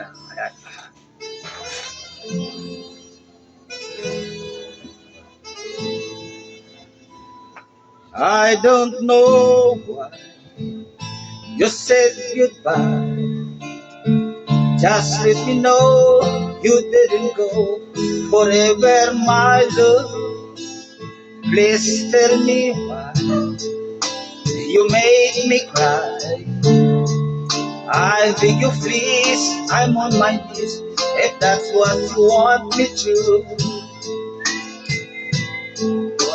Ayan. I don't know why you said goodbye. Just let me know you didn't go forever, my love. Please tell me why you made me cry. I beg you please, I'm on my knees. If that's what you want me to.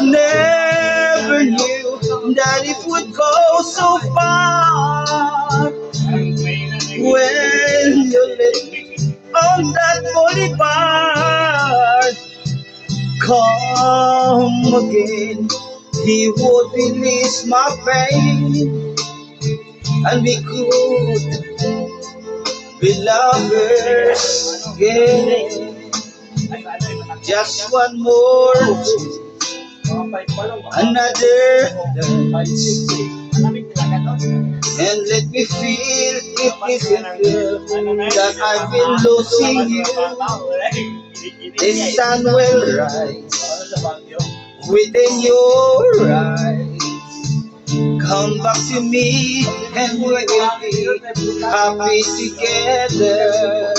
Never knew that it would go so far. When you left me on that boulevard, come again, he would release my pain, and we could be lovers again. Just one more, another dance, and let me feel it isn't real that I've been losing you. The sun will rise within your eyes. Come back to me and we will be happy together.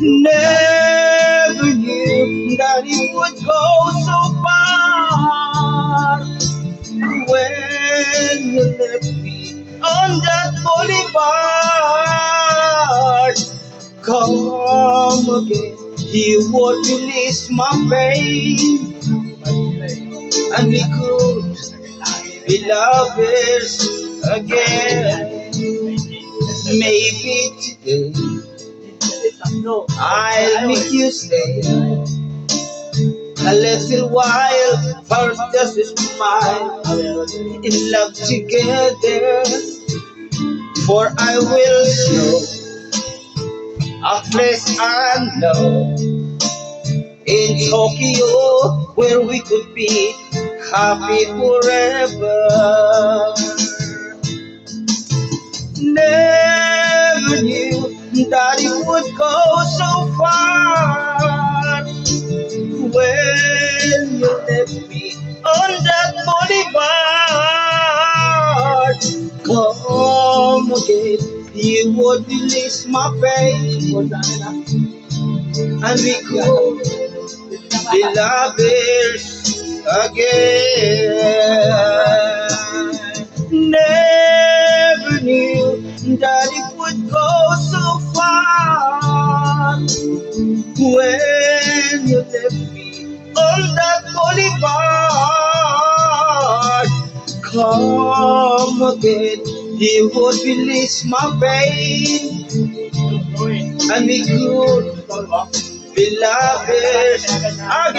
Never knew that it would go so far. When you left me on that boulevard, come again, you would release my pain, and we could be lovers again. Maybe today I'll make you stay a little while for just a smile, in love together. For I will show a place I know in Tokyo where we could be happy forever. Never knew that it would go so far. When you left me on that boulevard, come again, you would release my pain, and we could be lovers again. Never knew that it would go so far. When you left me on that boulevard, come again, you would release my pain, and we could be lovers again.